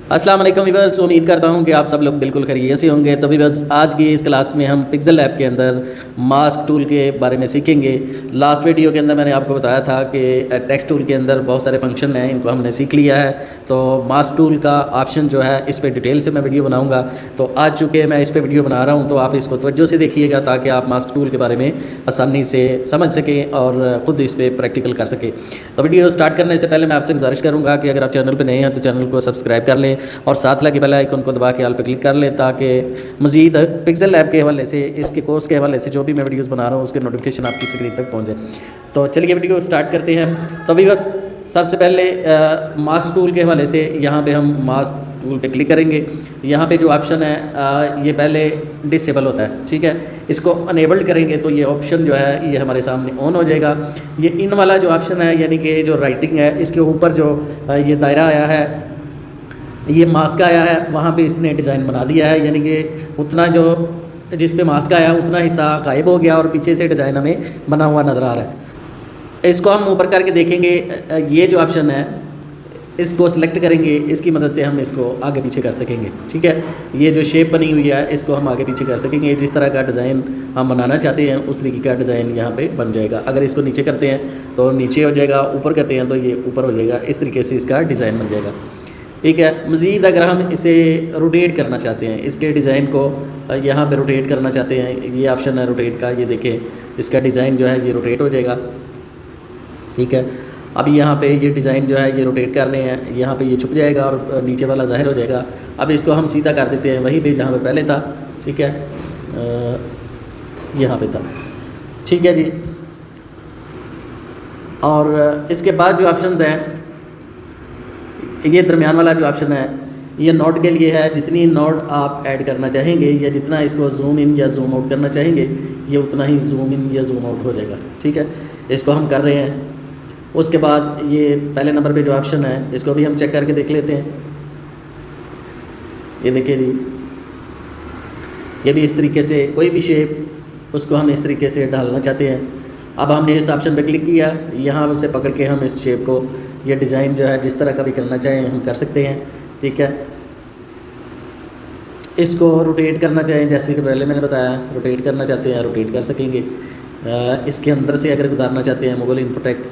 अस्सलाम वालेकुम वीवर्स, उम्मीद करता हूँ कि आप सब लोग बिल्कुल खैरियत से होंगे। तो वीवर्स, आज की इस क्लास में हम पिक्सेल लैब के अंदर मास्क टूल के बारे में सीखेंगे। लास्ट वीडियो के अंदर मैंने आपको बताया था कि टेक्स्ट टूल के अंदर बहुत सारे फंक्शन हैं, इनको हमने सीख लिया है। तो मास्क टूल का ऑप्शन जो है, इस पर डिटेल से मैं वीडियो बनाऊँगा। तो आज चूँकि मैं इस पर वीडियो बना रहा हूँ, तो आप इसको तवज्जो से देखिएगा ताकि आप मास्क टूल के बारे में आसानी से समझ सकें और ख़ुद इस पर प्रैक्टिकल कर सकें। तो वीडियो स्टार्ट करने से पहले मैं आपसे गुजारिश करूँगा कि अगर आप चैनल पर नए हैं तो चैनल को सब्सक्राइब कर लें और साथ लगे बेल आइकन को दबा के ऑल पे क्लिक कर लें ताकि मज़ीद पिक्सेल लैब के हवाले से, इसके कोर्स के हवाले से जो भी मैं वीडियोस बना रहा हूँ उसके नोटिफिकेशन आपकी स्क्रीन तक पहुँच जाए। तो चलिए वीडियो स्टार्ट करते हैं। तो व्यूअर्स, सबसे पहले मास्क टूल के हवाले से यहाँ पे हम मास्क टूल पे क्लिक करेंगे। यहाँ पे जो ऑप्शन है ये पहले डिसेबल होता है, ठीक है। इसको अनेबल्ड करेंगे तो ये ऑप्शन जो है ये हमारे सामने ऑन हो जाएगा। ये इन वाला जो ऑप्शन है, यानी कि जो राइटिंग है, इसके ऊपर जो ये दायरा आया है, ये मास्क आया है, वहाँ पे इसने डिज़ाइन बना दिया है। यानी कि उतना जो जिस पे मास्क आया उतना हिस्सा गायब हो गया और पीछे से डिज़ाइन हमें बना हुआ नज़र आ रहा है। इसको हम ऊपर करके देखेंगे। ये जो ऑप्शन है इसको सिलेक्ट करेंगे, इसकी मदद से हम इसको आगे पीछे कर सकेंगे, ठीक है। ये जो शेप बनी हुई है इसको हम आगे पीछे कर सकेंगे। जिस तरह का डिज़ाइन हम बनाना चाहते हैं उस तरीके का डिज़ाइन यहाँ पे बन जाएगा। अगर इसको नीचे करते हैं तो नीचे हो जाएगा, ऊपर करते हैं तो ये ऊपर हो जाएगा। इस तरीके से इसका डिज़ाइन बन जाएगा, ठीक है। मज़ीद अगर हम इसे रोटेट करना चाहते हैं, इसके डिज़ाइन को यहाँ पे रोटेट करना चाहते हैं, ये ऑप्शन है रोटेट का, ये देखें इसका डिज़ाइन जो है ये रोटेट हो जाएगा, ठीक है। अब यहाँ पे ये डिज़ाइन जो है ये रोटेट कर रहे हैं, यहाँ पे ये छुप जाएगा और नीचे वाला ज़ाहिर हो जाएगा। अब इसको हम सीधा कर देते हैं वहीं पे जहाँ पे पहले था, ठीक है। यहाँ पे था, ठीक है जी। और इसके बाद जो ऑप्शंस हैं, ये दरमियान वाला जो ऑप्शन है ये नोट के लिए है। जितनी नोट आप ऐड करना चाहेंगे या जितना इसको जूम इन या जूम आउट करना चाहेंगे ये उतना ही जूम इन या जूम आउट हो जाएगा, ठीक है। इसको हम कर रहे हैं। उसके बाद ये पहले नंबर पे जो ऑप्शन है इसको भी हम चेक करके देख लेते हैं। ये देखिए जी, ये भी इस तरीके से कोई भी शेप उसको हम इस तरीके से डालना चाहते हैं। अब हमने इस ऑप्शन पे क्लिक किया, यहाँ से पकड़ के हम इस शेप को, ये डिज़ाइन जो है जिस तरह का भी करना चाहें हम कर सकते हैं, ठीक है। इसको रोटेट करना चाहें, जैसे कि पहले मैंने बताया, रोटेट करना चाहते हैं रोटेट कर सकेंगे। इसके अंदर से अगर गुजारना चाहते हैं, मोबाइल इन्फोटेक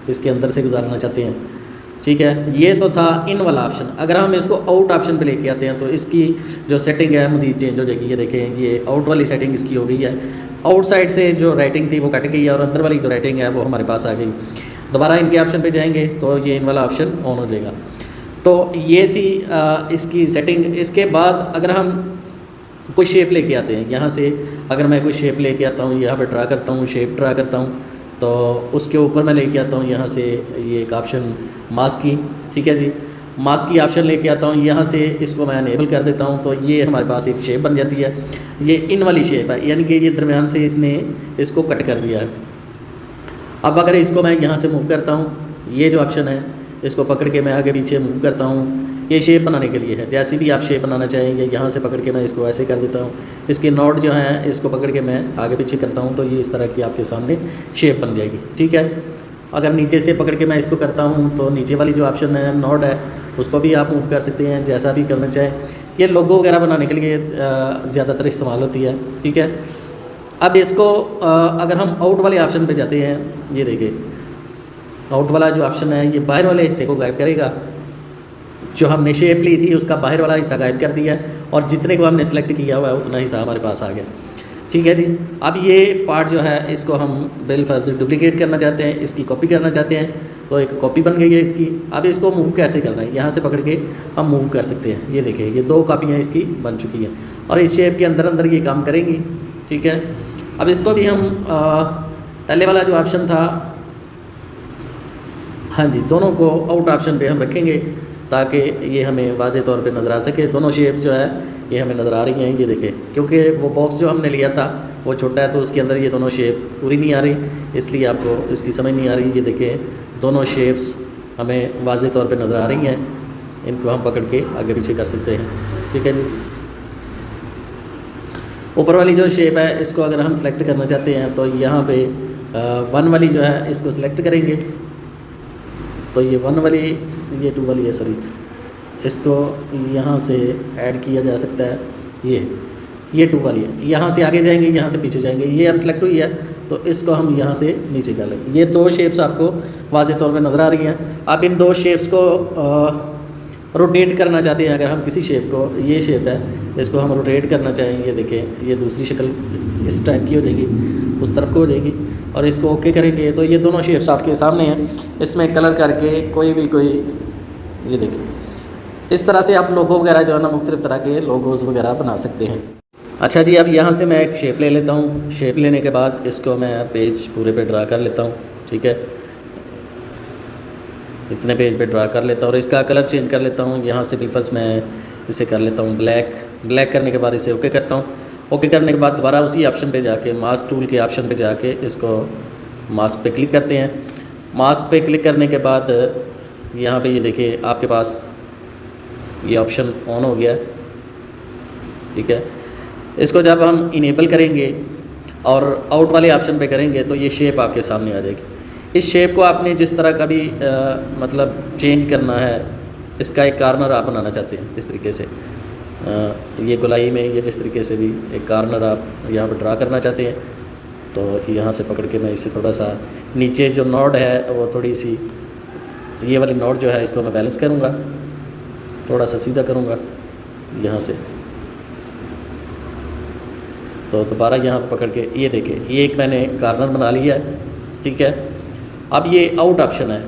इसके अंदर से गुजारना चाहते हैं, ठीक है। ये तो था इन वाला ऑप्शन। अगर हम इसको आउट ऑप्शन पे लेके आते हैं तो इसकी जो सेटिंग है मज़ीद चेंज हो जाएगी। ये देखें, ये आउट वाली सेटिंग इसकी हो गई है। आउटसाइड से जो राइटिंग थी वो कट गई है और अंदर वाली जो राइटिंग है वो हमारे पास आ गई। दोबारा इनके ऑप्शन पे जाएंगे तो ये इन वाला ऑप्शन ऑन हो जाएगा। तो ये थी इसकी सेटिंग। इसके बाद अगर हम कोई शेप लेके आते हैं, यहाँ से अगर मैं कोई शेप लेके आता हूँ, यहाँ पे ड्रा करता हूँ, शेप ड्रा करता हूँ, तो उसके ऊपर मैं लेके आता हूँ यहाँ से ये एक ऑप्शन मास्क की, ठीक है जी। मास्क की ऑप्शन लेके आता हूँ, यहाँ से इसको मैं अनेबल कर देता हूँ तो ये हमारे पास एक शेप बन जाती है। ये इन वाली शेप है, यानी कि ये दरमियान से इसने इसको कट कर दिया है। अब अगर इसको मैं यहाँ से मूव करता हूँ, ये जो ऑप्शन है इसको पकड़ के मैं आगे पीछे मूव करता हूँ। ये शेप बनाने के लिए है, जैसी भी आप शेप बनाना चाहेंगे यहाँ से पकड़ के मैं इसको ऐसे कर देता हूँ। इसके नोट जो हैं इसको पकड़ के मैं आगे पीछे करता हूँ तो ये इस तरह की आपके सामने शेप बन जाएगी, ठीक है। अगर नीचे से पकड़ के मैं इसको करता हूँ तो नीचे वाली जो ऑप्शन है नोट है उसको भी आप मूव कर सकते हैं जैसा भी करना चाहें। ये लोगो वगैरह बनाने के लिए ज़्यादातर इस्तेमाल होती है, ठीक है। अब इसको अगर हम आउट वाले ऑप्शन पे जाते हैं, ये देखिए आउट वाला जो ऑप्शन है ये बाहर वाले हिस्से को गायब करेगा। जो हमने शेप ली थी उसका बाहर वाला हिस्सा गायब कर दिया और जितने को हमने सेलेक्ट किया हुआ है उतना हिस्सा हमारे पास आ गया, ठीक है जी। अब ये पार्ट जो है इसको हम बिलफर्ज डुप्लीकेट करना चाहते हैं, इसकी कॉपी करना चाहते हैं, तो एक कॉपी बन गई है इसकी। अब इसको मूव कैसे करना है, यहाँ से पकड़ के हम मूव कर सकते हैं। ये देखिए ये 2 कॉपियाँ इसकी बन चुकी हैं और इस शेप के अंदर अंदर ये काम करेंगी, ठीक है। अब इसको भी हम पहले वाला जो ऑप्शन था, हाँ जी, दोनों को आउट ऑप्शन पे हम रखेंगे ताकि ये हमें वाज़े तौर पे नज़र आ सके। दोनों शेप्स जो है ये हमें नज़र आ रही हैं, ये देखें, क्योंकि वो बॉक्स जो हमने लिया था वो छोटा है तो उसके अंदर ये दोनों शेप पूरी नहीं आ रही, इसलिए आपको इसकी समझ नहीं आ रही। ये देखें दोनों शेप्स हमें वाज़े तौर पे नज़र आ रही हैं, इनको हम पकड़ के आगे पीछे कर सकते हैं, ठीक है जी। ऊपर वाली जो शेप है इसको अगर हम सेलेक्ट करना चाहते हैं तो यहाँ पे 1 वाली जो है इसको सिलेक्ट करेंगे तो ये 1 वाली, ये 2 वाली है, सॉरी, इसको यहाँ से ऐड किया जा सकता है। ये 2 वाली है, यहाँ से आगे जाएंगे, यहाँ से पीछे जाएंगे, ये अब सेलेक्ट हुई है तो इसको हम यहाँ से नीचे कर लेंगे। ये 2 शेप्स आपको वाज़ेह तौर पे नज़र आ रही हैं। आप इन 2 शेप्स को रोटेट करना चाहते हैं, अगर हम किसी शेप को, ये शेप है, इसको हम रोटेट करना चाहेंगे, ये देखें ये दूसरी शक्ल इस टाइप की हो जाएगी, उस तरफ को हो जाएगी, और इसको ओके करेंगे तो ये दोनों शेप्स आपके सामने हैं। इसमें कलर करके कोई, ये देखिए इस तरह से आप लोगो वगैरह जो है ना, मुख्तलिफ़ तरह के लोगोज़ वगैरह बना सकते हैं। अच्छा जी, अब यहाँ से मैं एक शेप ले लेता हूँ। शेप लेने के बाद इसको मैं पेज पूरे पे ड्रा कर लेता हूँ, ठीक है, इतने पेज पे ड्रा कर लेता हूँ और इसका कलर चेंज कर लेता हूँ। यहाँ से बिल्कुल मैं इसे कर लेता हूँ ब्लैक करने के बाद इसे ओके करता हूँ। ओके करने के बाद दोबारा उसी ऑप्शन पे जाके, मास्क टूल के ऑप्शन पे जाके इसको मास्क पे क्लिक करते हैं। मास्क पे क्लिक करने के बाद यहाँ पे ये देखिए आपके पास ये ऑप्शन ऑन हो गया, ठीक है। इसको जब हम इनेबल करेंगे और आउट वाले ऑप्शन पे करेंगे तो ये शेप आपके सामने आ जाएगी। इस शेप को आपने जिस तरह का भी मतलब चेंज करना है, इसका एक कार्नर आप बनाना चाहते हैं इस तरीके से, ये गोलाई में ये जिस तरीके से भी एक कार्नर आप यहाँ पर ड्रा करना चाहते हैं, तो यहाँ से पकड़ के मैं इसे थोड़ा सा नीचे जो नोड है वो थोड़ी सी, ये वाली नोड जो है इसको मैं बैलेंस करूँगा, थोड़ा सा सीधा करूँगा यहाँ से, तो दोबारा यहाँ पकड़ के ये देखिए ये एक मैंने कार्नर बना लिया है, ठीक है। अब ये आउट ऑप्शन है,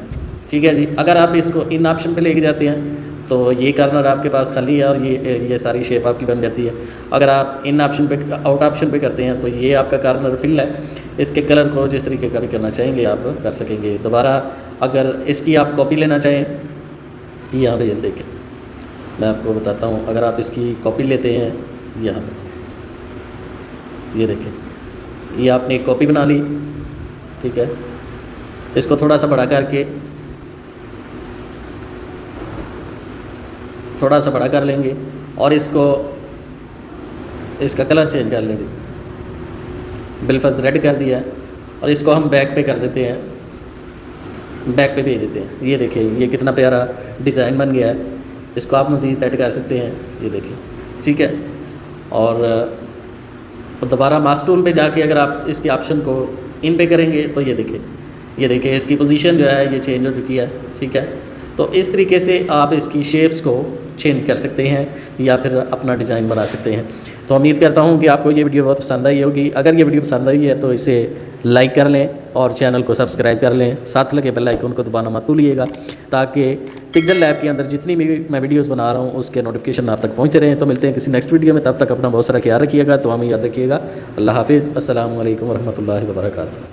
ठीक है जी। अगर आप इसको इन ऑप्शन पे लेके जाते हैं तो ये कार्नर आपके पास खाली है और ये सारी शेप आपकी बन जाती है। अगर आप इन ऑप्शन पे, आउट ऑप्शन पे करते हैं तो ये आपका कार्नर फिल है। इसके कलर को जिस तरीके का भी करना चाहेंगे आप कर सकेंगे। दोबारा अगर इसकी आप कॉपी लेना चाहें, यहाँ पे ये देखें मैं आपको बताता हूँ, अगर आप इसकी कॉपी लेते हैं यहाँ पर, ये देखें ये आपने एक कॉपी बना ली, ठीक है। इसको थोड़ा सा बड़ा करके, थोड़ा सा बड़ा कर लेंगे और इसका कलर चेंज कर लेंगे, बिल्कुल रेड कर दिया है और इसको हम बैक पे कर देते हैं, बैक पे भेज देते हैं। ये देखिए ये कितना प्यारा डिज़ाइन बन गया है। इसको आप मज़ीद सेट कर सकते हैं, ये देखिए, ठीक है। और दोबारा मास्क टूल पे जाके अगर आप इसके ऑप्शन को इन पे करेंगे तो ये देखिए इसकी पोजीशन जो है ये चेंज हो चुकी है, ठीक है। तो इस तरीके से आप इसकी शेप्स को चेंज कर सकते हैं या फिर अपना डिज़ाइन बना सकते हैं। तो उम्मीद करता हूँ कि आपको ये वीडियो बहुत पसंद आई होगी। अगर ये वीडियो पसंद आई है तो इसे लाइक कर लें और चैनल को सब्सक्राइब कर लें, साथ लगे बेल आइकन को दबाना मत भूलिएगा ताकि पिक्सेल लैब के अंदर जितनी भी मैं वीडियोस बना रहा हूँ उसके नोटिफिकेशन आप तक पहुँचते रहें। तो मिलते हैं किसी नेक्स्ट वीडियो में, तब तक अपना बहुत सारा ख्याल रखिएगा। तो हमें याद रखिएगा। अल्लाह हाफिज़। अस्सलामु अलैकुम वरहमतुल्लाहि वबरकातुहू।